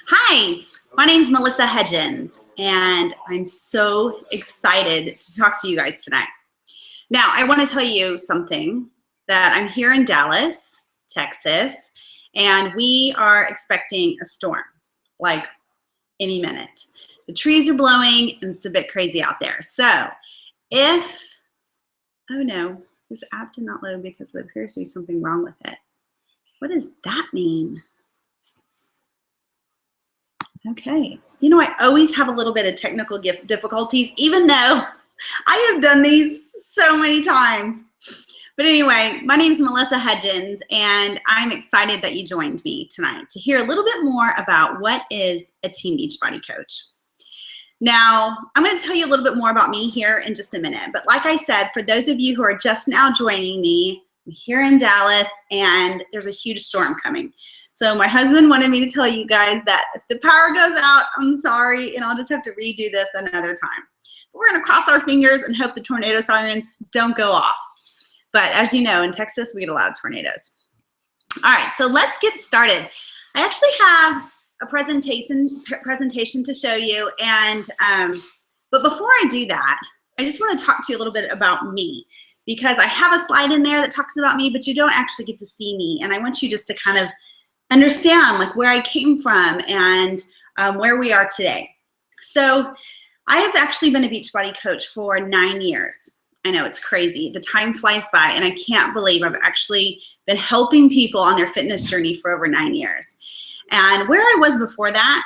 Hi, my name is Melissa Hudgens, and I'm so excited to talk to you guys tonight. Now, I want to tell you something that I'm here in Dallas, Texas, and we are expecting a storm, like any minute. The trees are blowing, and it's a bit crazy out there. So oh no, this app did not load because there appears to be something wrong with it. What does that mean? Okay, you know, I always have a little bit of technical difficulties, even though I have done these so many times. But anyway, my name is Melissa Hudgens, and I'm excited that you joined me tonight to hear a little bit more about what is a Team Beachbody Coach. Now, I'm going to tell you a little bit more about me here in just a minute. But like I said, for those of you who are just now joining me, I'm here in Dallas, and there's a huge storm coming. So my husband wanted me to tell you guys that if the power goes out, I'm sorry, and I'll just have to redo this another time. But we're going to cross our fingers and hope the tornado sirens don't go off. But as you know, in Texas, we get a lot of tornadoes. All right, so let's get started. I actually have a presentation to show you, and but before I do that, I just want to talk to you a little bit about me, because I have a slide in there that talks about me, but you don't actually get to see me, and I want you just to kind of understand like where I came from and where we are today. So I have actually been a Beachbody coach for 9 years. I know, it's crazy. The time flies by, and I can't believe I've actually been helping people on their fitness journey for over 9 years. And where I was before that,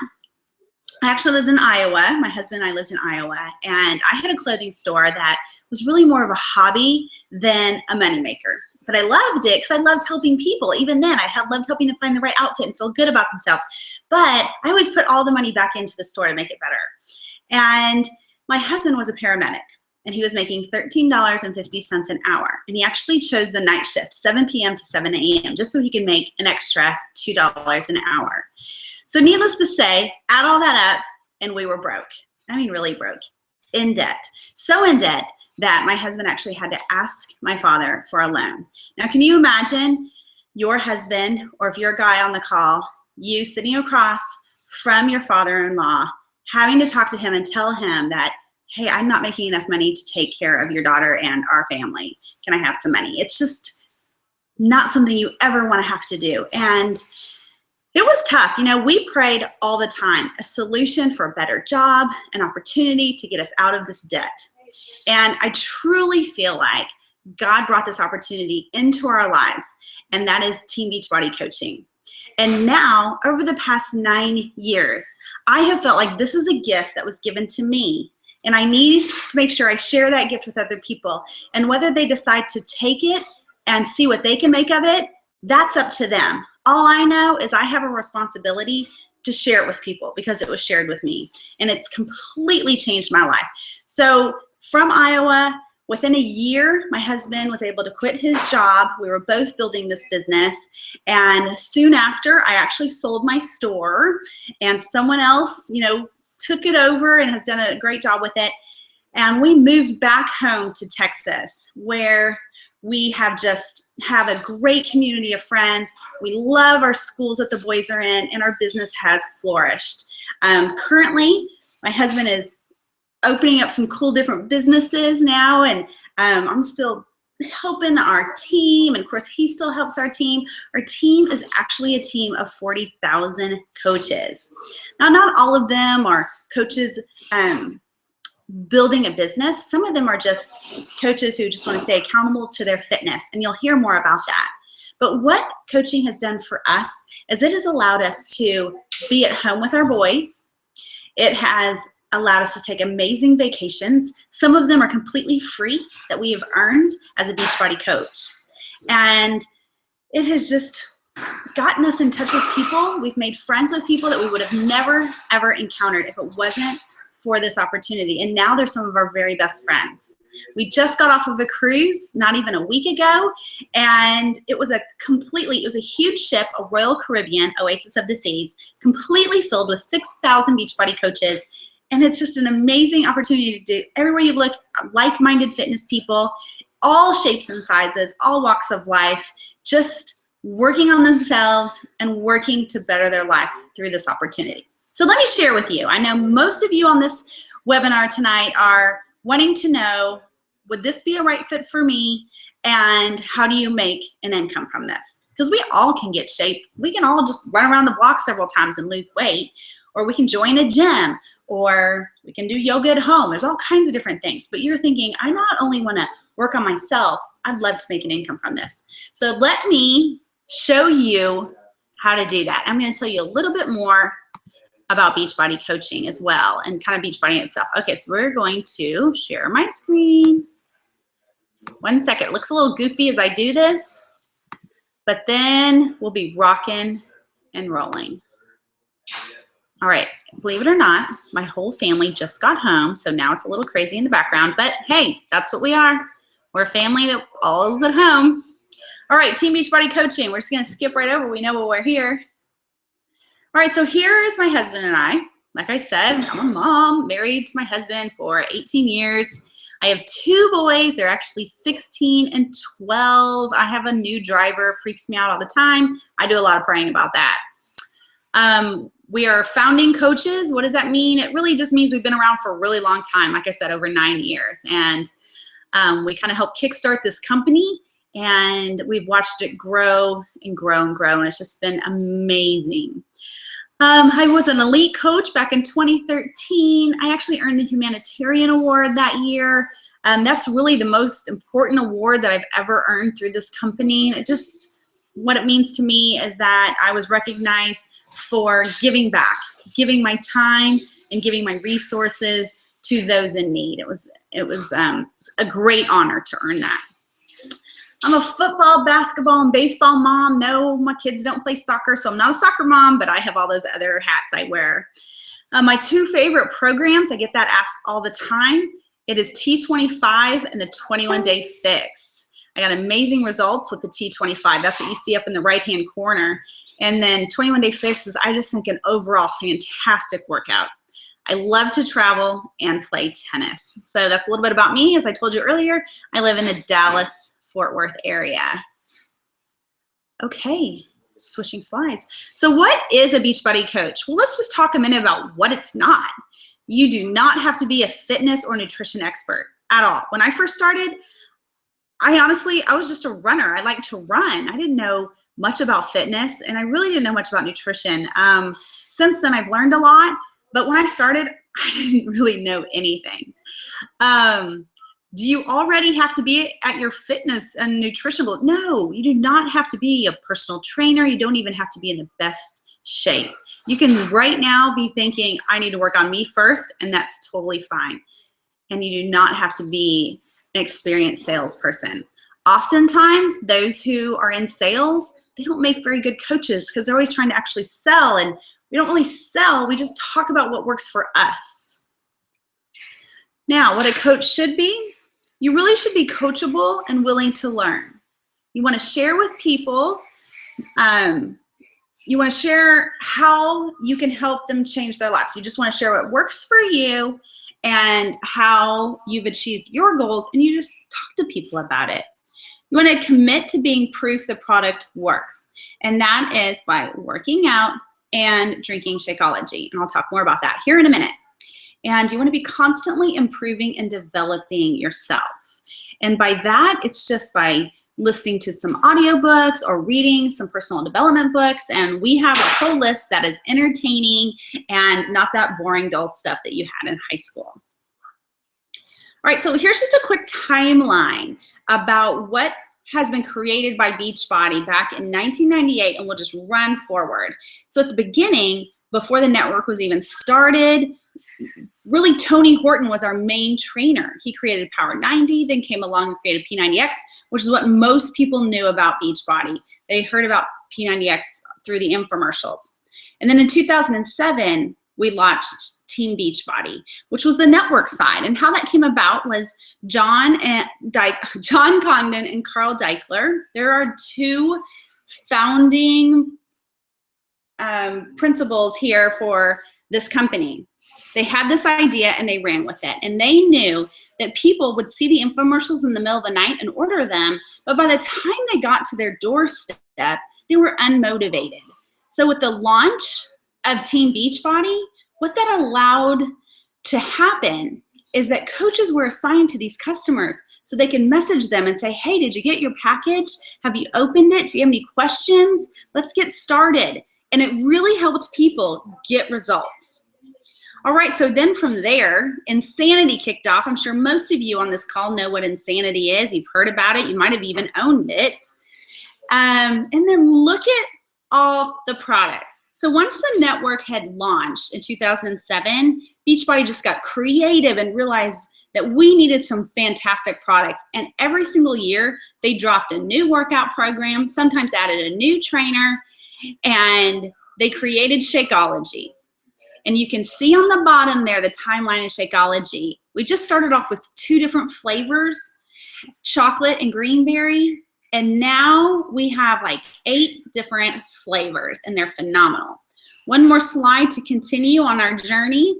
I actually lived in Iowa. My husband and I lived in Iowa, and I had a clothing store that was really more of a hobby than a moneymaker. But I loved it because I loved helping people. Even then, I had loved helping them find the right outfit and feel good about themselves. But I always put all the money back into the store to make it better. And my husband was a paramedic, and he was making $13.50 an hour. And he actually chose the night shift, 7 p.m. to 7 a.m., just so he could make an extra $2 an hour. So needless to say, add all that up, and we were broke. I mean, really broke, in debt. So in debt that my husband actually had to ask my father for a loan. Now, can you imagine your husband, or if you're a guy on the call, you sitting across from your father-in-law, having to talk to him and tell him that, hey, I'm not making enough money to take care of your daughter and our family. Can I have some money? It's just not something you ever want to have to do. And it was tough. You know, we prayed all the time, a solution for a better job, an opportunity to get us out of this debt. And I truly feel like God brought this opportunity into our lives, and that is Team Beachbody Coaching. And now, over the past 9 years, I have felt like this is a gift that was given to me, and I need to make sure I share that gift with other people. And whether they decide to take it and see what they can make of it, that's up to them. All I know is I have a responsibility to share it with people because it was shared with me, and it's completely changed my life. So from Iowa, within a year, my husband was able to quit his job. We were both building this business, and soon after, I actually sold my store, and someone else, you know, took it over and has done a great job with it. And we moved back home to Texas, where we have a great community of friends. We love our schools that the boys are in, and our business has flourished. Currently, my husband is opening up some cool different businesses now, and I'm still helping our team, and of course he still helps our team. Our team is actually a team of 40,000 coaches. Now, not all of them are coaches building a business. Some of them are just coaches who just want to stay accountable to their fitness, and you'll hear more about that. But what coaching has done for us is it has allowed us to be at home with our boys. It has allowed us to take amazing vacations. Some of them are completely free that we have earned as a Beachbody coach. And it has just gotten us in touch with people. We've made friends with people that we would have never, ever encountered if it wasn't for this opportunity. And now they're some of our very best friends. We just got off of a cruise not even a week ago, and it was a huge ship, a Royal Caribbean, Oasis of the Seas, completely filled with 6,000 Beachbody coaches. And it's just an amazing opportunity to do. Everywhere you look, like-minded fitness people, all shapes and sizes, all walks of life, just working on themselves and working to better their life through this opportunity. So let me share with you. I know most of you on this webinar tonight are wanting to know, would this be a right fit for me? And how do you make an income from this? Because we all can get shape. We can all just run around the block several times and lose weight, or we can join a gym, or we can do yoga at home. There's all kinds of different things. But you're thinking, I not only want to work on myself, I'd love to make an income from this. So let me show you how to do that. I'm going to tell you a little bit more about Beachbody coaching as well, and kind of Beachbody itself. Okay, so we're going to share my screen. 1 second. It looks a little goofy as I do this, but then we'll be rocking and rolling. All right, believe it or not, my whole family just got home, so now it's a little crazy in the background, but hey, that's what we are. We're a family that all is at home. All right, Team Beachbody Coaching. We're just going to skip right over. We know why we're here. All right, so here is my husband and I. Like I said, I'm a mom, married to my husband for 18 years. I have 2 boys. They're actually 16 and 12. I have a new driver, freaks me out all the time. I do a lot of praying about that. We are founding coaches. What does that mean? It really just means we've been around for a really long time. Like I said, over 9 years. And we kind of helped kickstart this company. And we've watched it grow and grow and grow. And it's just been amazing. I was an elite coach back in 2013. I actually earned the Humanitarian Award that year. That's really the most important award that I've ever earned through this company. It just, what it means to me is that I was recognized for giving back, giving my time and giving my resources to those in need. It was a great honor to earn that. I'm a football, basketball, and baseball mom. No, my kids don't play soccer, so I'm not a soccer mom, but I have all those other hats I wear. My 2 favorite programs, I get that asked all the time. It is T25 and the 21-Day Fix. I got amazing results with the T25. That's what you see up in the right-hand corner. And then 21-Day Fix is, I just think, an overall fantastic workout. I love to travel and play tennis. So that's a little bit about me. As I told you earlier, I live in the Dallas-Fort Worth area. Okay, switching slides. So what is a Beachbody coach? Well, let's just talk a minute about what it's not. You do not have to be a fitness or nutrition expert at all. When I first started, I was just a runner. I liked to run. I didn't know much about fitness, and I really didn't know much about nutrition. Since then, I've learned a lot, but when I started, I didn't really know anything. Do you already have to be at your fitness and nutrition goal? No, you do not have to be a personal trainer. You don't even have to be in the best shape. You can right now be thinking, I need to work on me first, and that's totally fine. And you do not have to be an experienced salesperson. Oftentimes, those who are in sales, they don't make very good coaches because they're always trying to actually sell, and we don't really sell. We just talk about what works for us. Now, what a coach should be, you really should be coachable and willing to learn. You want to share with people. You want to share how you can help them change their lives. You just want to share what works for you and how you've achieved your goals, and you just talk to people about it. You want to commit to being proof the product works, and that is by working out and drinking Shakeology, and I'll talk more about that here in a minute. And you want to be constantly improving and developing yourself, and by that, it's just by listening to some audiobooks or reading some personal development books, and we have a whole list that is entertaining and not that boring, dull stuff that you had in high school. All right, so here's just a quick timeline about what has been created by Beachbody back in 1998, and we'll just run forward. So at the beginning, before the network was even started, really Tony Horton was our main trainer. He created Power 90, then came along and created P90X, which is what most people knew about Beachbody. They heard about P90X through the infomercials. And then in 2007, we launched Team Beachbody, which was the network side. And how that came about was John Congdon and Carl Deichler. There are 2 founding principles here for this company. They had this idea and they ran with it. And they knew that people would see the infomercials in the middle of the night and order them, but by the time they got to their doorstep, they were unmotivated. So with the launch of Team Beachbody, what that allowed to happen is that coaches were assigned to these customers so they can message them and say, hey, did you get your package? Have you opened it? Do you have any questions? Let's get started. And it really helped people get results. All right, so then from there, insanity kicked off. I'm sure most of you on this call know what insanity is. You've heard about it. You might have even owned it. And then look at all the products. So once the network had launched in 2007, Beachbody just got creative and realized that we needed some fantastic products. And every single year, they dropped a new workout program, sometimes added a new trainer, and they created Shakeology. And you can see on the bottom there the timeline of Shakeology. We just started off with 2 different flavors, chocolate and greenberry. And now we have like 8 different flavors, and they're phenomenal. One more slide to continue on our journey.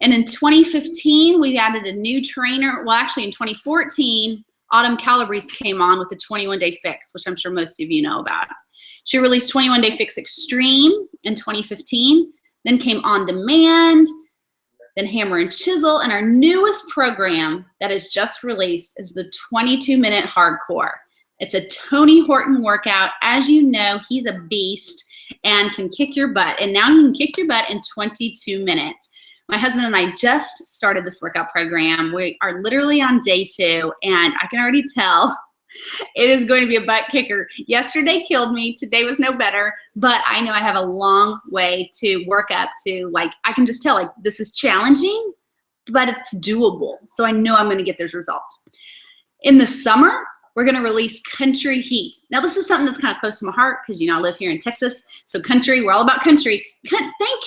And in 2015, we added a new trainer. Well, actually in 2014, Autumn Calabrese came on with the 21-Day Fix, which I'm sure most of you know about. She released 21-Day Fix Extreme in 2015, then came On Demand, then Hammer and Chisel, and our newest program that is just released is the 22-Minute Hardcore. It's a Tony Horton workout. As you know, he's a beast and can kick your butt. And now he can kick your butt in 22 minutes. My husband and I just started this workout program. We are literally on day 2, and I can already tell it is going to be a butt kicker. Yesterday killed me. Today was no better, but I know I have a long way to work up to. Like, I can just tell, like, this is challenging, but it's doable. So I know I'm going to get those results. In the summer, we're going to release Country Heat. Now, this is something that's kind of close to my heart because, you know, I live here in Texas. So country, we're all about country. Think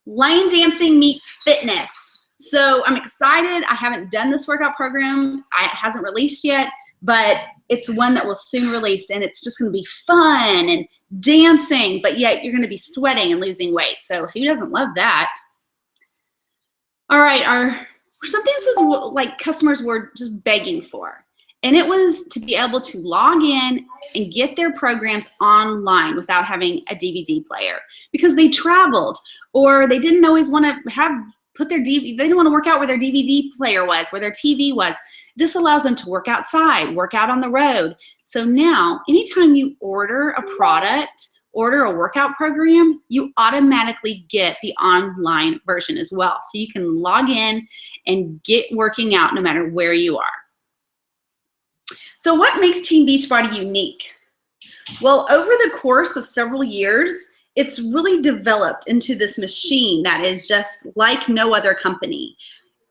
line dancing meets fitness. So I'm excited. I haven't done this workout program. It hasn't released yet, but it's one that will soon release, and it's just going to be fun and dancing, but yet you're going to be sweating and losing weight. So who doesn't love that? All right, something this is like customers were just begging for. And it was to be able to log in and get their programs online without having a DVD player, because they traveled or they didn't always want to put their DVD, they didn't want to work out where their DVD player was, where their TV was. This allows them to work outside, work out on the road. So now, anytime you order a product, order a workout program, you automatically get the online version as well. So you can log in and get working out no matter where you are. So what makes Team Beachbody unique? Well, over the course of several years, it's really developed into this machine that is just like no other company.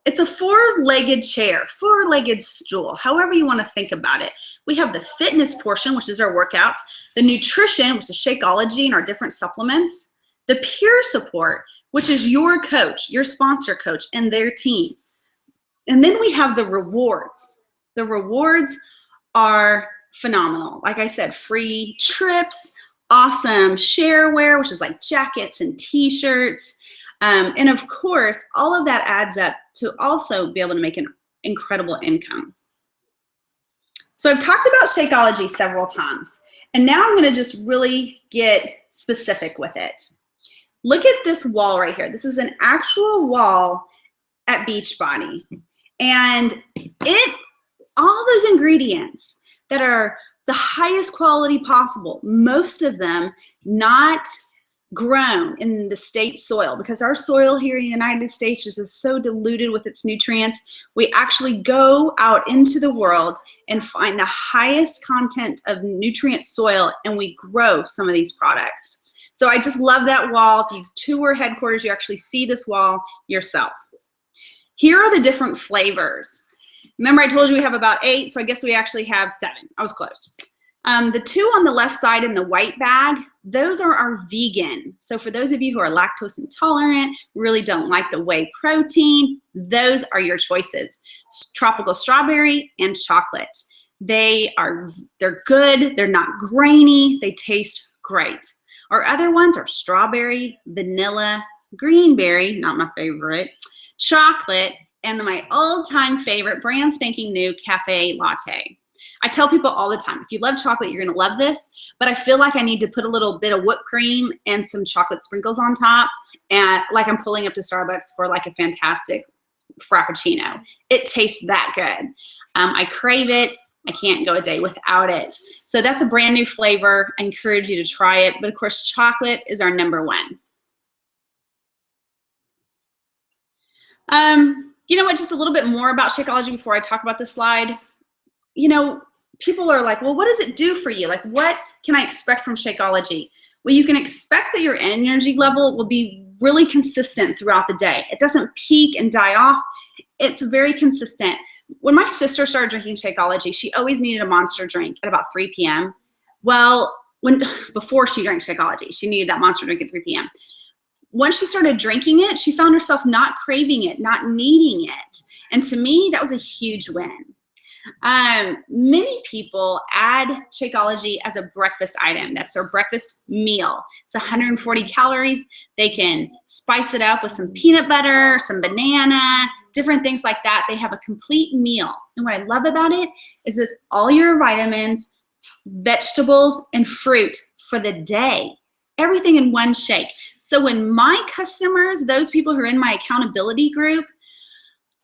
It's a 4-legged chair, 4-legged stool, however you want to think about it. We have the fitness portion, which is our workouts, the nutrition, which is Shakeology and our different supplements, the peer support, which is your coach, your sponsor coach, and their team. And then we have the rewards. The rewards are phenomenal. Like I said, free trips, awesome shareware, which is like jackets and t-shirts. And of course, all of that adds up to also be able to make an incredible income. So I've talked about Shakeology several times, and now I'm going to just really get specific with it. Look at this wall right here. This is an actual wall at Beachbody. And all those ingredients that are the highest quality possible, most of them not grown in the state soil, because our soil here in the United States is just so diluted with its nutrients. We actually go out into the world and find the highest content of nutrient soil, and we grow some of these products. So I just love that wall. If you tour headquarters, you actually see this wall yourself. Here are the different flavors. Remember, I told you we have about 8, so I guess we actually have 7. I was close. The 2 on the left side in the white bag, those are our vegan. So for those of you who are lactose intolerant, really don't like the whey protein, those are your choices. Tropical strawberry and chocolate. They're good, they're not grainy, they taste great. Our other ones are strawberry, vanilla, greenberry, not my favorite, chocolate, and my all-time favorite brand spanking new cafe latte. I tell people all the time, if you love chocolate, you're gonna love this, but I feel like I need to put a little bit of whipped cream and some chocolate sprinkles on top, and like I'm pulling up to Starbucks for like a fantastic Frappuccino. It tastes that good. I crave it. I can't go a day without it. So that's a brand new flavor. I encourage you to try it. But of course, chocolate is our #1. You know what, just a little bit more about Shakeology before I talk about this slide. You know, people are like, well, what does it do for you? Like, what can I expect from Shakeology? Well, you can expect that your energy level will be really consistent throughout the day. It doesn't peak and die off. It's very consistent. When my sister started drinking Shakeology, she always needed a Monster drink at about 3 p.m. Well, before she drank Shakeology, she needed that Monster drink at 3 p.m. Once she started drinking it, she found herself not craving it, not needing it. And to me, that was a huge win. Many people add Shakeology as a breakfast item. That's their breakfast meal. It's 140 calories. They can spice it up with some peanut butter, some banana, different things like that. They have a complete meal. And what I love about it is it's all your vitamins, vegetables, and fruit for the day. Everything in one shake. So when my customers, those people who are in my accountability group,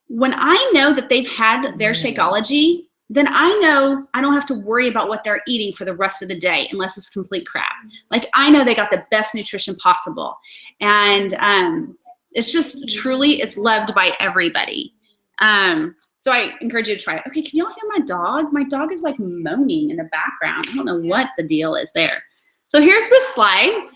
when I know that they've had their Shakeology, then I know I don't have to worry about what they're eating for the rest of the day unless it's complete crap. Like, I know they got the best nutrition possible. And it's just truly, it's loved by everybody. So I encourage you to try it. Okay, can y'all hear my dog? My dog is like moaning in the background. I don't know what the deal is there. So here's this slide.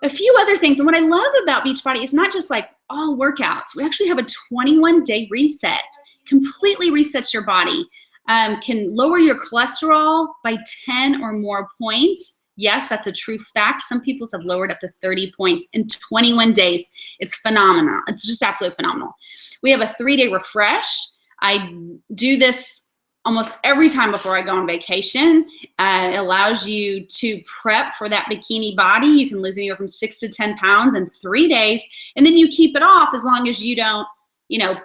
A few other things. And what I love about Beachbody is not just like all workouts. We actually have a 21-day reset. Completely resets your body. Can lower your cholesterol by 10 or more points. Yes, that's a true fact. Some people have lowered up to 30 points in 21 days. It's phenomenal. It's just absolutely phenomenal. We have a 3-day refresh. I do this almost every time before I go on vacation. It allows you to prep for that bikini body. You can lose anywhere from 6 to 10 pounds in 3 days. And then you keep it off as long as you don't,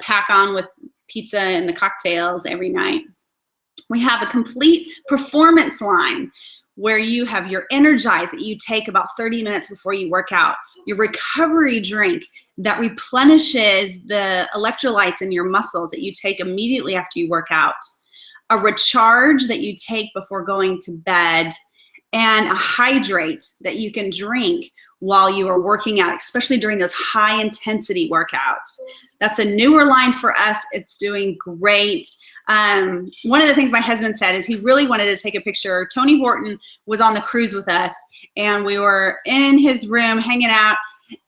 pack on with pizza and the cocktails every night. We have a complete performance line where you have your Energize that you take about 30 minutes before you work out, your recovery drink that replenishes the electrolytes in your muscles that you take immediately after you work out, a recharge that you take before going to bed, and a hydrate that you can drink while you are working out, especially during those high intensity workouts. That's a newer line for us. It's doing great. One of the things my husband said is he really wanted to take a picture. Tony Horton was on the cruise with us, and we were in his room hanging out,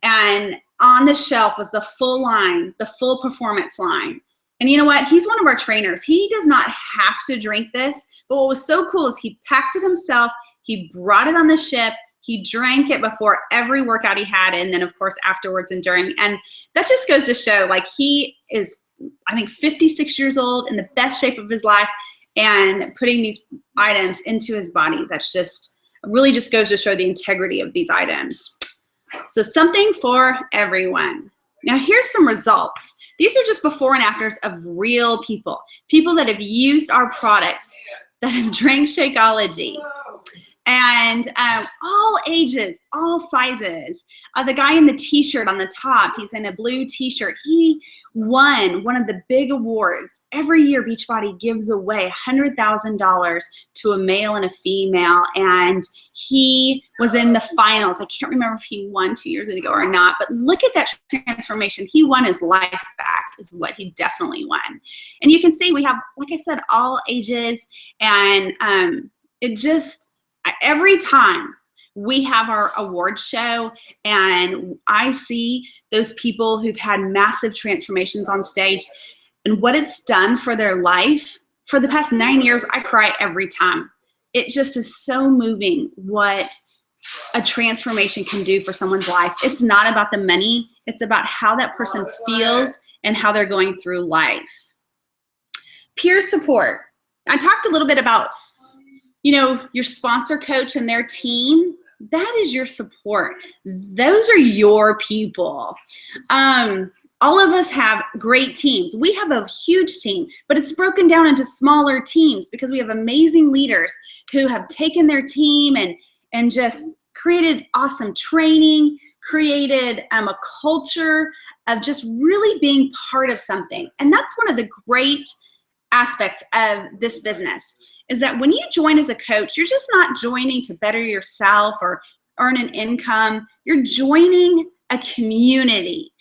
and on the shelf was the full line, the full performance line. And you know what? He's one of our trainers. He does not have to drink this, but what was so cool is he packed it himself. He brought it on the ship. He drank it before every workout he had, and then of course afterwards and during. And that just goes to show, like, he is, I think, 56 years old, in the best shape of his life, and putting these items into his body. That's just, really just goes to show the integrity of these items. So something for everyone. Now here's some results. These are just before and afters of real people that have used our products, that have drank Shakeology. And all ages, all sizes. The guy in the t-shirt on the top, he's in a blue t-shirt. He won one of the big awards. Every year Beachbody gives away $100,000 to a male and a female, and he was in the finals. I can't remember if he won 2 years ago or not, but look at that transformation. He won his life back, is what he definitely won. And you can see we have, like I said, all ages, and it just, every time we have our award show and I see those people who've had massive transformations on stage and what it's done for their life, for the past 9 years, I cry every time. It just is so moving what a transformation can do for someone's life. It's not about the money. It's about how that person feels and how they're going through life. Peer support. I talked a little bit about, your sponsor coach and their team. That is your support. Those are your people. All of us have great teams. We have a huge team, but it's broken down into smaller teams because we have amazing leaders who have taken their team and just created awesome training, created a culture of just really being part of something. And that's one of the great aspects of this business, is that when you join as a coach, you're just not joining to better yourself or earn an income. You're joining a community,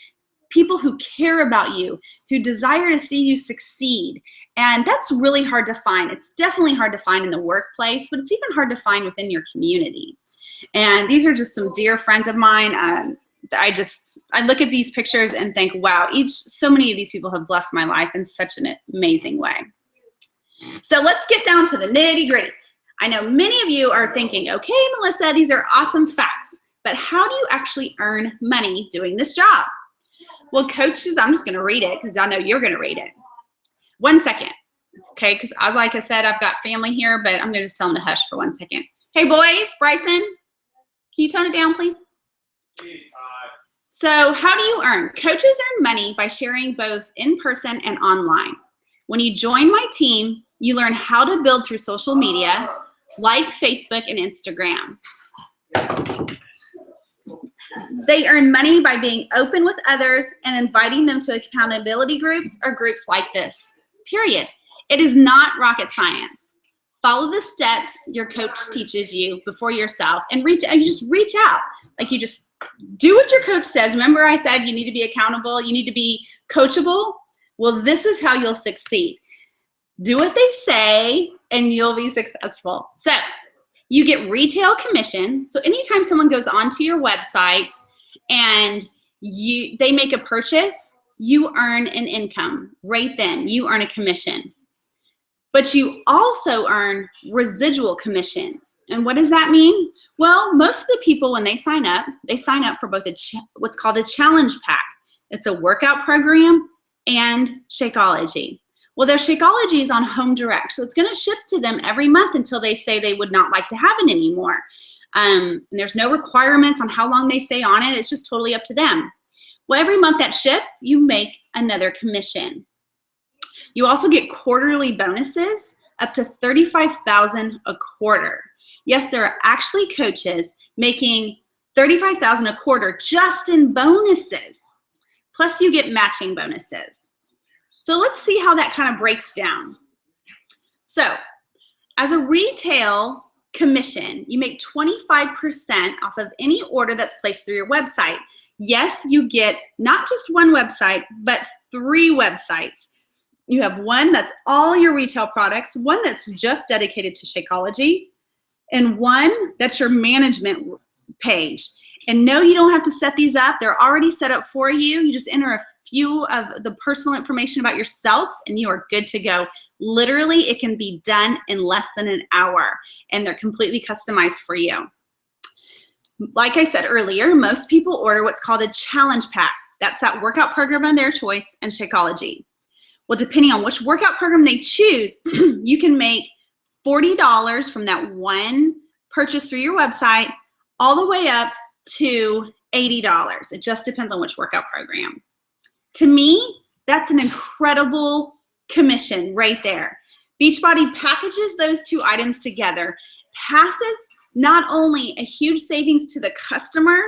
people who care about you, who desire to see you succeed. And that's really hard to find. It's definitely hard to find in the workplace, but it's even hard to find within your community. And these are just some dear friends of mine. I look at these pictures and think, wow, so many of these people have blessed my life in such an amazing way. So let's get down to the nitty gritty. I know many of you are thinking, okay, Melissa, these are awesome facts, but how do you actually earn money doing this job? Well, coaches, I'm just going to read it because I know you're going to read it. 1 second, okay? Because like I said, I've got family here, but I'm going to just tell them to hush for 1 second. Hey, boys, Bryson, can you tone it down, please? So how do you earn? Coaches earn money by sharing both in person and online. When you join my team, you learn how to build through social media, like Facebook and Instagram. They earn money by being open with others and inviting them to accountability groups or groups like this, period. It is not rocket science. Follow the steps your coach teaches you before yourself and you just reach out. Like, you just do what your coach says. Remember I said you need to be accountable, you need to be coachable? Well, this is how you'll succeed. Do what they say and you'll be successful. So you get retail commission. So anytime someone goes onto your website and they make a purchase, you earn an income right then. You earn a commission. But you also earn residual commissions. And what does that mean? Well, most of the people, when they sign up for both what's called a challenge pack. It's a workout program and Shakeology. Well, their Shakeology is on home direct, so it's going to ship to them every month until they say they would not like to have it anymore. And there's no requirements on how long they stay on it. It's just totally up to them. Well, every month that ships, you make another commission. You also get quarterly bonuses up to $35,000 a quarter. Yes, there are actually coaches making $35,000 a quarter just in bonuses. Plus, you get matching bonuses. So let's see how that kind of breaks down. So as a retail commission, you make 25% off of any order that's placed through your website. Yes, you get not just one website, but 3 websites. You have one that's all your retail products, one that's just dedicated to Shakeology, and one that's your management page. And no, you don't have to set these up. They're already set up for you. You just enter a few of the personal information about yourself and you are good to go. Literally, it can be done in less than an hour and they're completely customized for you. Like I said earlier, most people order what's called a challenge pack. That's that workout program of their choice and Shakeology. Well, depending on which workout program they choose, you can make $40 from that one purchase through your website all the way up to $80. It just depends on which workout program. To me, that's an incredible commission right there. Beachbody packages those 2 items together, passes not only a huge savings to the customer,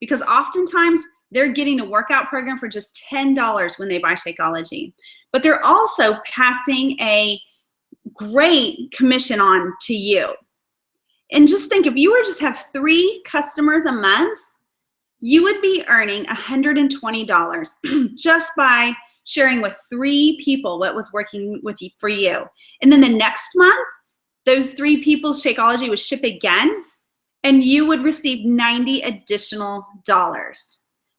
because oftentimes they're getting the workout program for just $10 when they buy Shakeology, but they're also passing a great commission on to you. And just think, if you were just have 3 customers a month, you would be earning $120 just by sharing with 3 people what was working with you for you. And then the next month, those 3 people's Shakeology would ship again, and you would receive $90 additional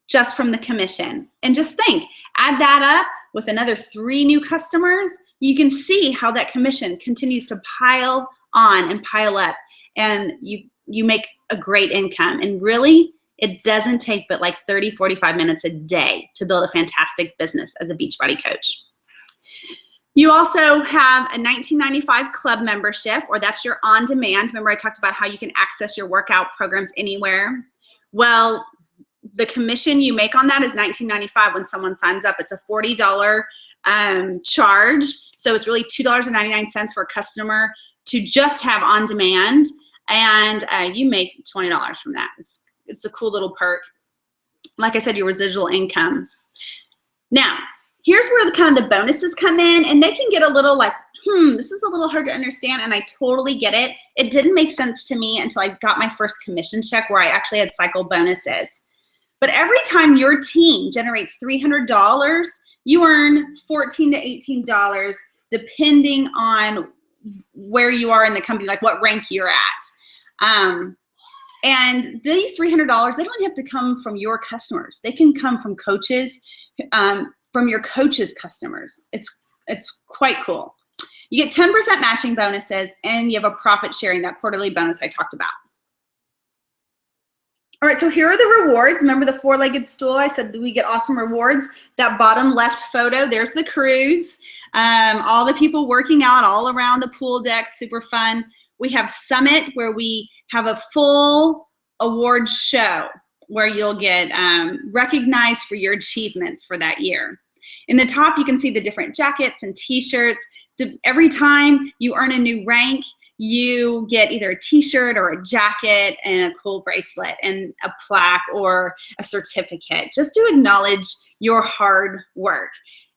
just from the commission. And just think, add that up with another 3 new customers, you can see how that commission continues to pile on and pile up, and you make a great income. And really, it doesn't take but like 30, 45 minutes a day to build a fantastic business as a Beachbody coach. You also have a $19.95 club membership, or that's your on-demand. Remember I talked about how you can access your workout programs anywhere? Well, the commission you make on that is $19.95 when someone signs up. It's a $40 charge. So it's really $2.99 for a customer to just have on demand. And you make $20 from that. It's a cool little perk. Like I said, your residual income. Now, here's where the bonuses come in, and they can get a little like, this is a little hard to understand, and I totally get it. It didn't make sense to me until I got my first commission check where I actually had cycle bonuses. But every time your team generates $300, you earn $14 to $18 depending on where you are in the company, like what rank you're at. And these $300, they don't have to come from your customers. They can come from coaches, from your coaches' customers. It's quite cool. You get 10% matching bonuses, and you have a profit sharing, that quarterly bonus I talked about. All right, so here are the rewards. Remember the four-legged stool? I said that we get awesome rewards. That bottom left photo, there's the cruise. All the people working out all around the pool deck, super fun. We have Summit, where we have a full award show where you'll get recognized for your achievements for that year. In the top, you can see the different jackets and t-shirts. Every time you earn a new rank, you get either a t-shirt or a jacket and a cool bracelet and a plaque or a certificate, just to acknowledge your hard work.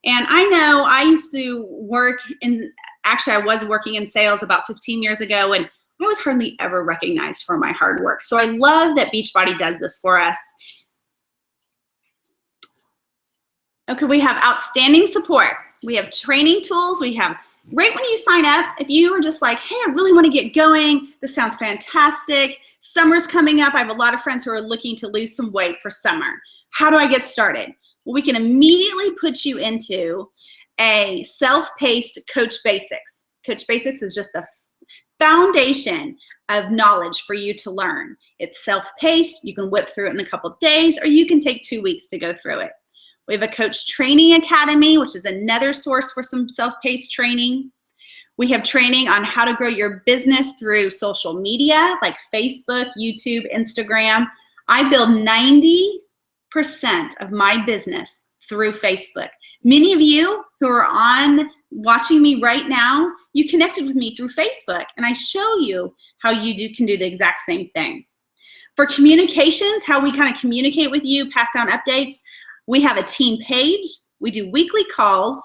And I know I used to work in, actually I was working in sales about 15 years ago, and I was hardly ever recognized for my hard work. So I love that Beachbody does this for us. Okay, we have outstanding support. We have training tools. We have, right when you sign up, if you are just like, hey, I really want to get going, this sounds fantastic. Summer's coming up. I have a lot of friends who are looking to lose some weight for summer. How do I get started? Well, we can immediately put you into a self-paced Coach Basics. Coach Basics is just the foundation of knowledge for you to learn. It's self-paced. You can whip through it in a couple of days, or you can take 2 weeks to go through it. We have a Coach Training Academy, which is another source for some self-paced training. We have training on how to grow your business through social media like Facebook, YouTube, Instagram. I build 90% of my business through Facebook. Many of you who are watching me right now, you connected with me through Facebook, and I show you how you can do the exact same thing. For communications, how we kind of communicate with you, pass down updates, we have a team page. We do weekly calls.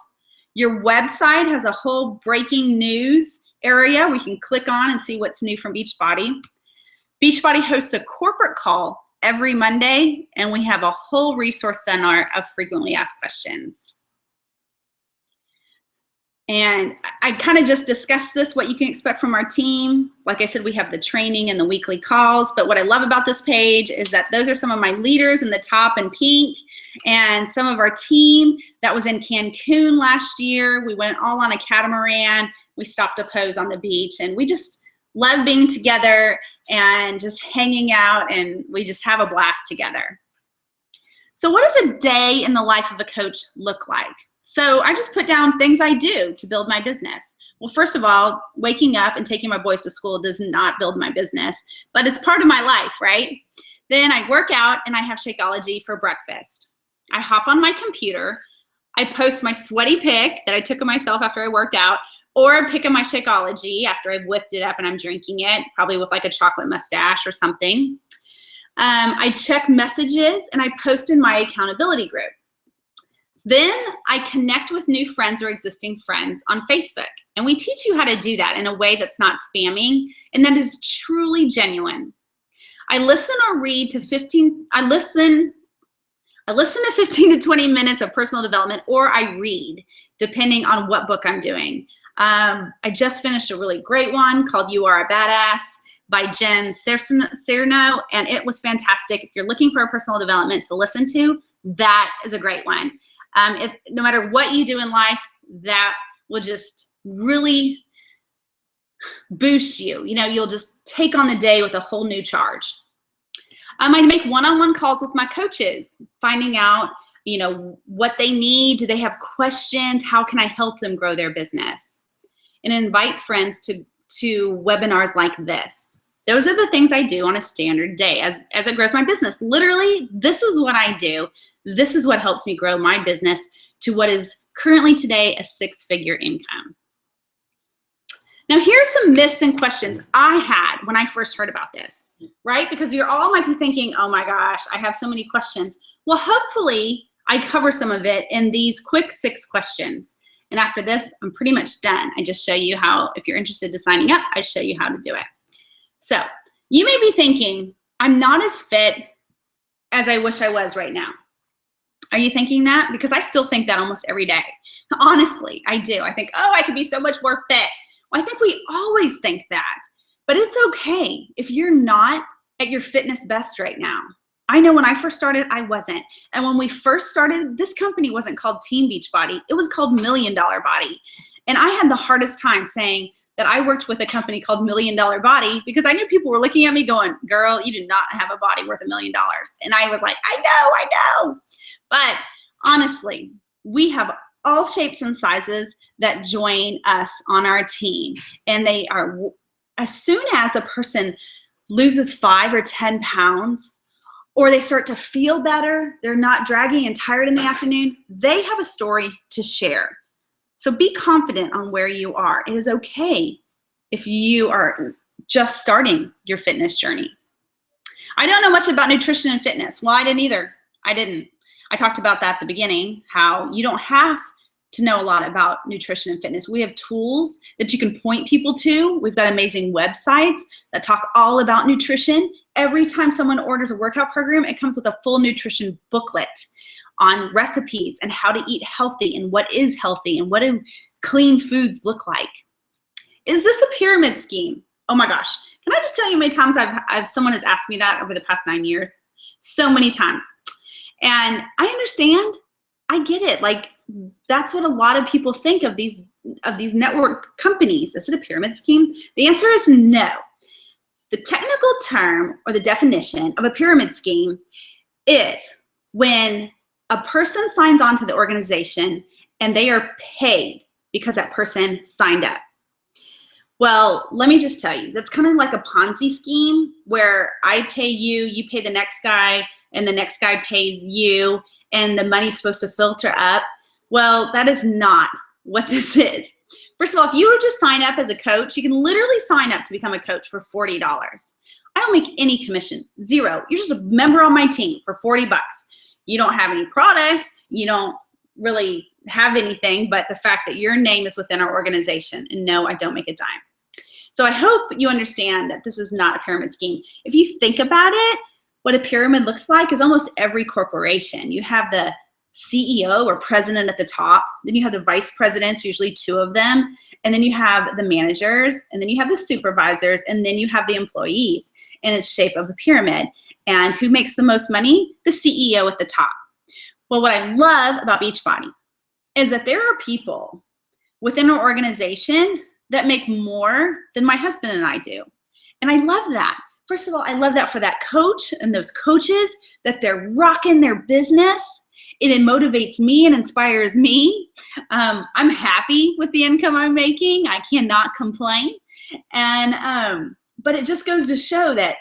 Your website has a whole breaking news area we can click on and see what's new from Beachbody. Beachbody hosts a corporate call every Monday, and we have a whole resource center of frequently asked questions. And I kind of just discussed this, what you can expect from our team. Like I said, we have the training and the weekly calls, but what I love about this page is that those are some of my leaders in the top in pink, and some of our team that was in Cancun last year. We went all on a catamaran. We stopped to pose on the beach, and we just love being together and just hanging out, and we just have a blast together. So what does a day in the life of a coach look like? So I just put down things I do to build my business. Well, first of all, waking up and taking my boys to school does not build my business, but it's part of my life, right? Then I work out and I have Shakeology for breakfast. I hop on my computer. I post my sweaty pic that I took of myself after I worked out, or a pic of my Shakeology after I've whipped it up and I'm drinking it, probably with like a chocolate mustache or something. I check messages and I post in my accountability group. Then I connect with new friends or existing friends on Facebook, and we teach you how to do that in a way that's not spamming and that is truly genuine. I listen or read to 15 to 15 to 20 minutes of personal development, or I read, depending on what book I'm doing. I just finished a really great one called You Are a Badass by Jen Cerno, and it was fantastic. If you're looking for a personal development to listen to, that is a great one. No matter what you do in life, that will just really boost you. You know, you'll just take on the day with a whole new charge. I make one-on-one calls with my coaches, finding out, you know, what they need. Do they have questions? How can I help them grow their business? And invite friends to webinars like this. Those are the things I do on a standard day as it grows my business. Literally, this is what I do. This is what helps me grow my business to what is currently today a 6-figure income. Now, here's some myths and questions I had when I first heard about this, right? Because you all might be thinking, oh my gosh, I have so many questions. Well, hopefully I cover some of it in these quick 6 questions. And after this, I'm pretty much done. I just show you how, if you're interested in signing up, I show you how to do it. So you may be thinking, I'm not as fit as I wish I was right now. Are you thinking that? Because I still think that almost every day. Honestly, I do. I think, oh, I could be so much more fit. Well, I think we always think that, but it's okay if you're not at your fitness best right now. I know when I first started, I wasn't. And when we first started, this company wasn't called Team Beachbody. It was called $1 Million Body. And I had the hardest time saying that I worked with a company called $1 Million Body because I knew people were looking at me going, girl, you do not have a body worth $1 million. And I was like, I know. But honestly, we have all shapes and sizes that join us on our team. And they are, as soon as a person loses 5 or 10 pounds, or they start to feel better, they're not dragging and tired in the afternoon, they have a story to share. So be confident on where you are. It is okay if you are just starting your fitness journey. I don't know much about nutrition and fitness. Well, I didn't either. I talked about that at the beginning, how you don't have to know a lot about nutrition and fitness. We have tools that you can point people to. We've got amazing websites that talk all about nutrition. Every time someone orders a workout program, it comes with a full nutrition booklet on recipes and how to eat healthy and what is healthy and what do clean foods look like. Is this a pyramid scheme? Oh my gosh. Can I just tell you how many times someone has asked me that over the past 9 years? So many times. And I understand. I get it. Like, that's what a lot of people think of these network companies. Is it a pyramid scheme? The answer is no. The technical term or the definition of a pyramid scheme is when a person signs on to the organization and they are paid because that person signed up. Well, let me just tell you, that's kind of like a Ponzi scheme where I pay you, you pay the next guy, and the next guy pays you, and the money's supposed to filter up. Well, that is not what this is. First of all, if you would just sign up as a coach, you can literally sign up to become a coach for $40. I don't make any commission, 0. You're just a member on my team for 40 bucks. You don't have any product. You don't really have anything but the fact that your name is within our organization. And no, I don't make a dime. So I hope you understand that this is not a pyramid scheme. If you think about it, what a pyramid looks like is almost every corporation. You have the CEO or president at the top, then you have the vice presidents, usually 2 of them, and then you have the managers, and then you have the supervisors, and then you have the employees, and it's shape of a pyramid. And who makes the most money? The CEO at the top. Well, what I love about Beachbody is that there are people within our organization that make more than my husband and I do. And I love that. First of all, I love that for that coach and those coaches, that they're rocking their business. It motivates me and inspires me. I'm happy with the income I'm making. I cannot complain. And but it just goes to show that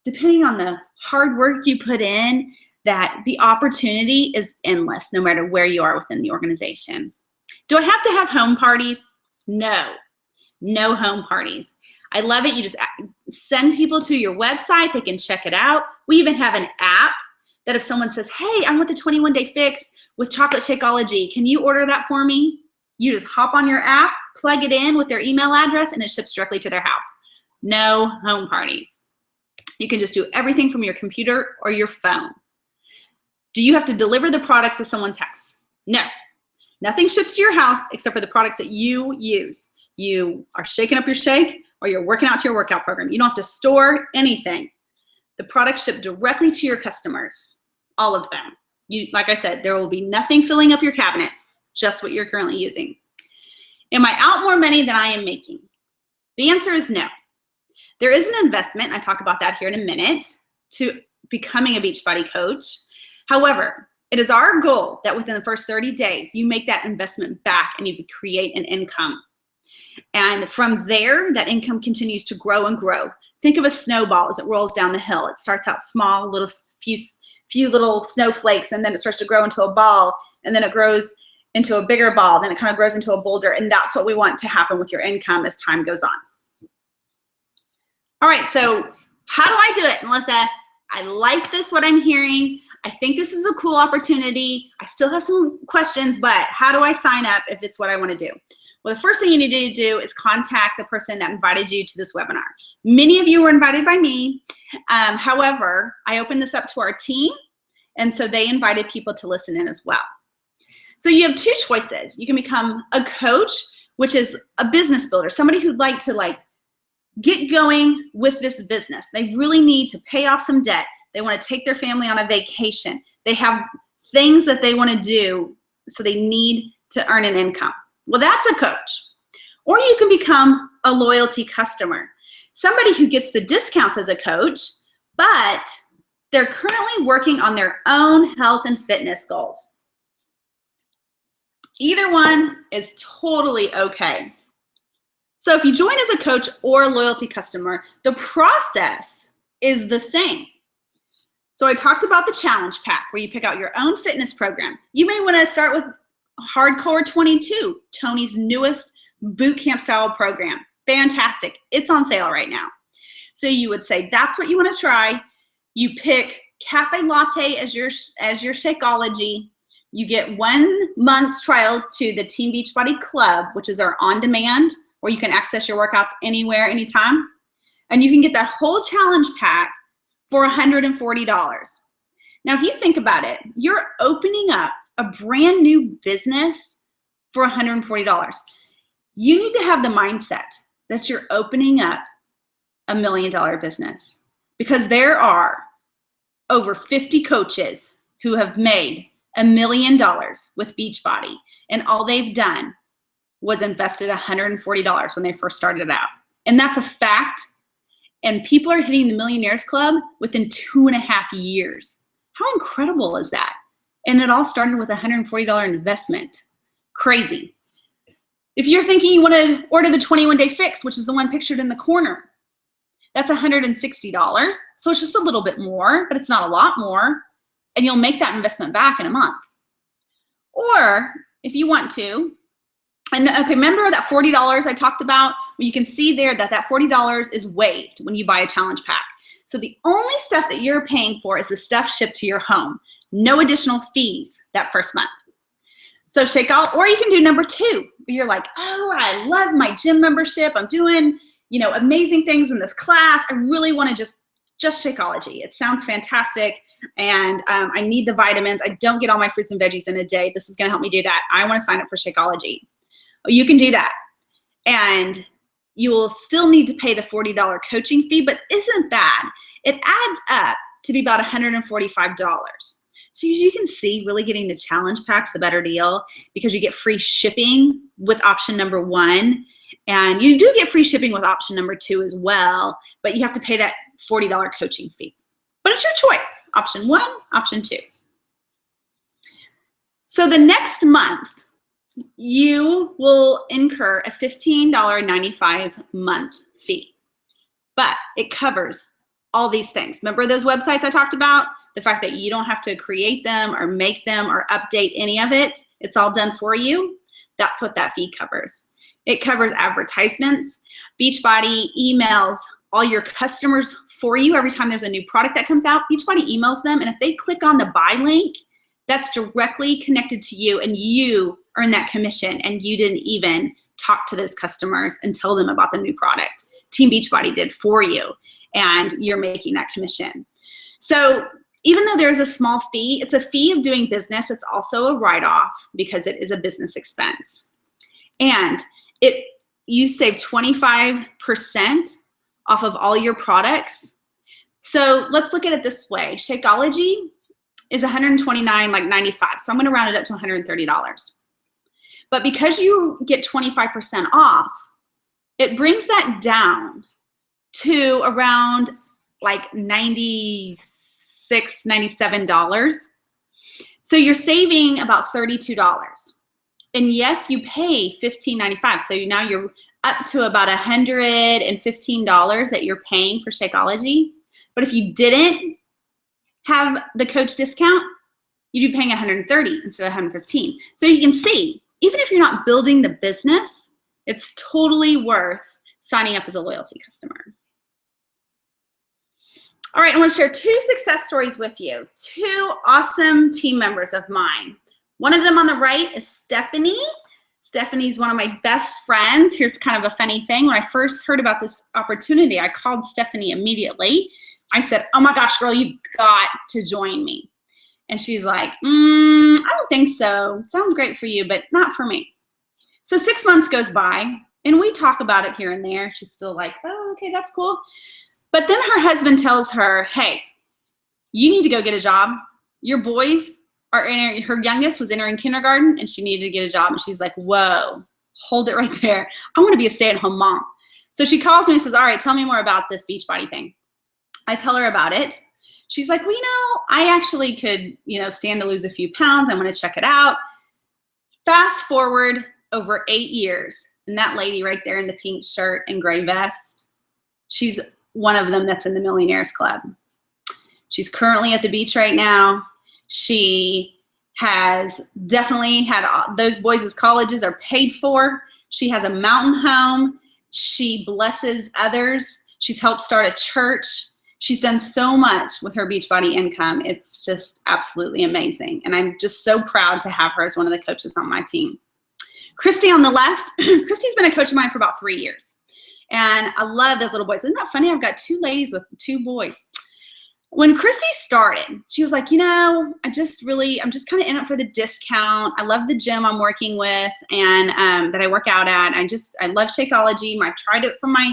depending on the hard work you put in, that the opportunity is endless no matter where you are within the organization. Do I have to have home parties? No. No home parties. I love it. You just send people to your website. They can check it out. We even have an app that if someone says, hey, I want the 21-day fix with chocolate Shakeology, can you order that for me? You just hop on your app, plug it in with their email address, and it ships directly to their house. No home parties. You can just do everything from your computer or your phone. Do you have to deliver the products to someone's house? No. Nothing ships to your house except for the products that you use. You are shaking up your shake or you're working out to your workout program. You don't have to store anything. The products ship directly to your customers, all of them. Like I said, there will be nothing filling up your cabinets, just what you're currently using. Am I out more money than I am making? The answer is no. There is an investment, I talk about that here in a minute, to becoming a Beachbody coach. However, it is our goal that within the first 30 days, you make that investment back and you create an income. And from there, that income continues to grow and grow. Think of a snowball as it rolls down the hill. It starts out small, little few little snowflakes, and then it starts to grow into a ball, and then it grows into a bigger ball, then it kind of grows into a boulder, and that's what we want to happen with your income as time goes on. All right, so how do I do it, Melissa? I like this, what I'm hearing. I think this is a cool opportunity. I still have some questions, but how do I sign up if it's what I want to do? Well, the first thing you need to do is contact the person that invited you to this webinar. Many of you were invited by me. However, I opened this up to our team, and so they invited people to listen in as well. So you have two choices. You can become a coach, which is a business builder, somebody who'd like to get going with this business. They really need to pay off some debt. They want to take their family on a vacation. They have things that they want to do, so they need to earn an income. Well, that's a coach. Or you can become a loyalty customer, somebody who gets the discounts as a coach, but they're currently working on their own health and fitness goals. Either one is totally okay. So if you join as a coach or a loyalty customer, the process is the same. So I talked about the challenge pack where you pick out your own fitness program. You may want to start with Hardcore 22, Tony's newest boot camp style program. Fantastic. It's on sale right now. So you would say that's what you want to try. You pick Cafe Latte as your Shakeology. You get 1 month's trial to the Team Beachbody Club, which is our on-demand, where you can access your workouts anywhere, anytime. And you can get that whole challenge pack for $140. Now, if you think about it, you're opening up a brand new business for $140. You need to have the mindset that you're opening up $1 million business, because there are over 50 coaches who have made $1 million with Beachbody, and all they've done was invested $140 when they first started out. And that's a fact. And people are hitting the Millionaires Club within 2.5 years. How incredible is that? And it all started with a $140 investment. Crazy. If you're thinking you want to order the 21-day fix, which is the one pictured in the corner, that's $160. So it's just a little bit more, but it's not a lot more. And you'll make that investment back in a month. Or if you want to, and okay, remember that $40 I talked about? Well, you can see there that that $40 is waived when you buy a challenge pack. So the only stuff that you're paying for is the stuff shipped to your home. No additional fees that first month. So or you can do number 2. You're like, oh, I love my gym membership. I'm doing, amazing things in this class. I really want to just Shakeology. It sounds fantastic. And I need the vitamins. I don't get all my fruits and veggies in a day. This is going to help me do that. I want to sign up for Shakeology. You can do that. And you will still need to pay the $40 coaching fee, but isn't bad. It adds up to be about $145. So as you can see, really getting the challenge pack's the better deal, because you get free shipping with option number 1. And you do get free shipping with option number 2 as well, but you have to pay that $40 coaching fee. But it's your choice, option 1, option 2. So the next month, you will incur a $15.95 month fee, but it covers all these things. Remember those websites I talked about? The fact that you don't have to create them or make them or update any of it. It's all done for you. That's what that fee covers. It covers advertisements, Beachbody emails all your customers for you. Every time there's a new product that comes out, Beachbody emails them. And if they click on the buy link, that's directly connected to you, and you earn that commission, and you didn't even talk to those customers and tell them about the new product. Team Beachbody did for you, and you're making that commission. So even though there's a small fee, it's a fee of doing business. It's also a write-off because it is a business expense. And you save 25% off of all your products. So let's look at it this way. Shakeology is $129.95. So I'm going to round it up to $130. But because you get 25% off, it brings that down to around like $96, $97. So you're saving about $32. And yes, you pay $15.95. So now you're up to about $115 that you're paying for Shakeology. But if you didn't have the coach discount, you'd be paying $130 instead of $115. So you can see, even if you're not building the business, it's totally worth signing up as a loyalty customer. All right, I want to share 2 success stories with you. 2 awesome team members of mine. One of them on the right is Stephanie. Stephanie's one of my best friends. Here's kind of a funny thing. When I first heard about this opportunity, I called Stephanie immediately. I said, oh my gosh, girl, you've got to join me. And she's like, I don't think so. Sounds great for you, but not for me. So 6 months goes by, and we talk about it here and there. She's still like, oh, okay, that's cool. But then her husband tells her, hey, you need to go get a job. Your boys are entering, her youngest was entering kindergarten, and she needed to get a job. And she's like, whoa, hold it right there. I want to be a stay-at-home mom. So she calls me and says, all right, tell me more about this Beachbody thing. I tell her about it. She's like, well, I actually could, stand to lose a few pounds. I'm going to check it out. Fast forward over 8 years, and that lady right there in the pink shirt and gray vest, she's one of them that's in the Millionaires Club. She's currently at the beach right now. She has definitely had those boys' colleges are paid for. She has a mountain home. She blesses others. She's helped start a church. She's done so much with her Beachbody income. It's just absolutely amazing. And I'm just so proud to have her as one of the coaches on my team. Christy on the left, Christy's been a coach of mine for about 3 years. And I love those little boys. Isn't that funny? I've got 2 ladies with 2 boys. When Christy started, she was like, I'm just kind of in it for the discount. I love the gym I'm working with and that I work out at. I love Shakeology. I tried it from my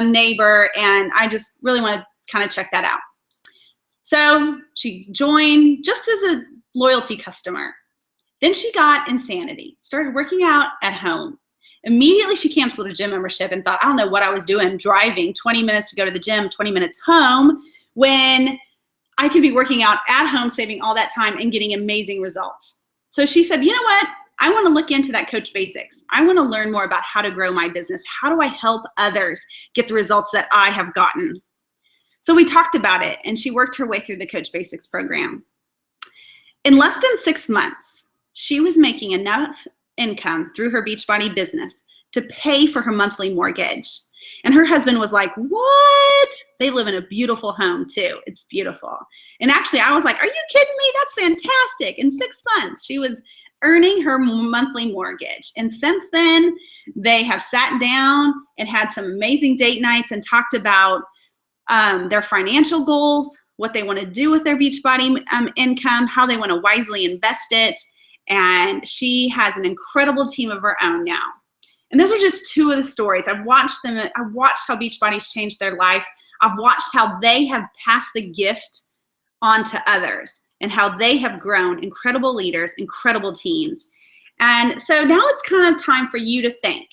neighbor, and I just really want to kind of check that out. So she joined just as a loyalty customer. Then she got insanity, started working out at home. Immediately she canceled her gym membership and thought, I don't know what I was doing driving 20 minutes to go to the gym, 20 minutes home, when I could be working out at home, saving all that time and getting amazing results. So she said, you know what? I want to look into that Coach Basics. I want to learn more about how to grow my business. How do I help others get the results that I have gotten? So we talked about it, and she worked her way through the Coach Basics program. In less than 6 months, she was making enough income through her Beachbody business to pay for her monthly mortgage. And her husband was like, what? They live in a beautiful home too. It's beautiful. And actually I was like, are you kidding me? That's fantastic. In 6 months, she was earning her monthly mortgage. And since then, they have sat down and had some amazing date nights and talked about their financial goals, what they want to do with their Beachbody income, how they want to wisely invest it. And she has an incredible team of her own now. And those are just 2 of the stories. I've watched them. I've watched how Beachbody's changed their life. I've watched how they have passed the gift on to others and how they have grown incredible leaders, incredible teams. And so now it's kind of time for you to think,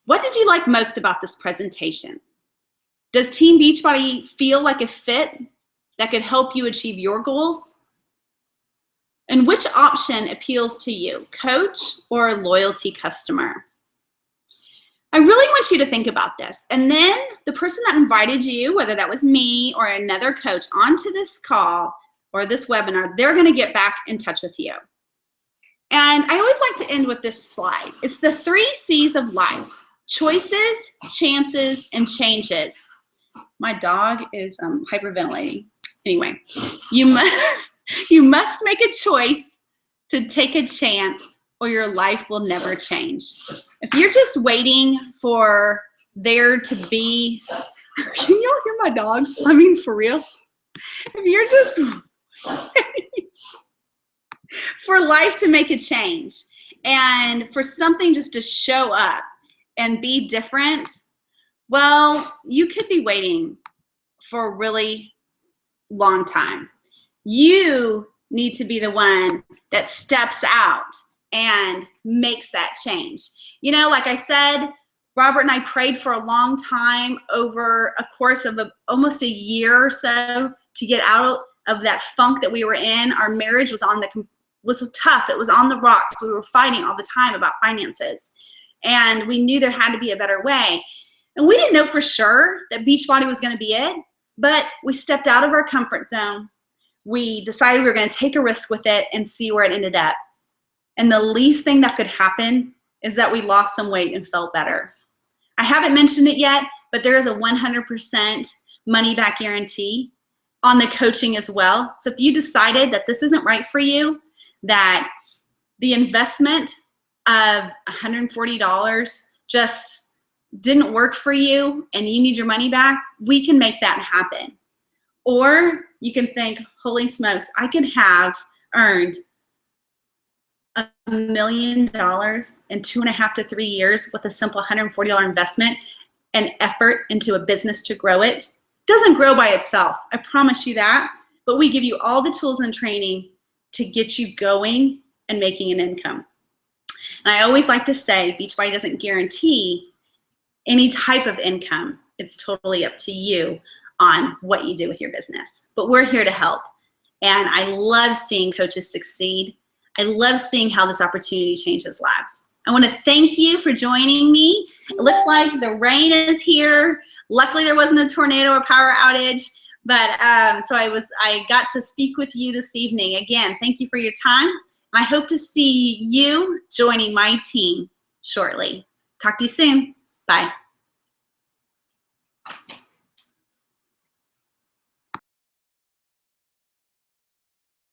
what did you like most about this presentation? Does Team Beachbody feel like a fit that could help you achieve your goals? And which option appeals to you, coach or loyalty customer? I really want you to think about this. And then the person that invited you, whether that was me or another coach, onto this call or this webinar, they're going to get back in touch with you. And I always like to end with this slide. It's the 3 C's of life: choices, chances, and changes. My dog is hyperventilating. Anyway, you must make a choice to take a chance, or your life will never change. If you're just waiting for there to be, can y'all hear my dog? I mean, for real. If you're just waiting for life to make a change and for something just to show up and be different, well, you could be waiting for a really long time. You need to be the one that steps out and makes that change. Like I said, Robert and I prayed for a long time over a course of almost a year or so to get out of that funk that we were in. Our marriage was on the was tough. It was on the rocks. We were fighting all the time about finances. And we knew there had to be a better way. And we didn't know for sure that Beachbody was going to be it, but we stepped out of our comfort zone. We decided we were going to take a risk with it and see where it ended up. And the least thing that could happen is that we lost some weight and felt better. I haven't mentioned it yet, but there is a 100% money back guarantee on the coaching as well. So if you decided that this isn't right for you, that the investment of $140 just didn't work for you and you need your money back, we can make that happen. Or you can think, holy smokes, I could have earned $1 million in 2.5 to 3 years with a simple $140 investment and effort into a business to grow it. It doesn't grow by itself, I promise you that, but we give you all the tools and training to get you going and making an income. And I always like to say, Beachbody doesn't guarantee any type of income. It's totally up to you on what you do with your business. But we're here to help. And I love seeing coaches succeed. I love seeing how this opportunity changes lives. I want to thank you for joining me. It looks like the rain is here. Luckily, there wasn't a tornado or power outage. But so I got to speak with you this evening. Again, thank you for your time. I hope to see you joining my team shortly. Talk to you soon. Bye.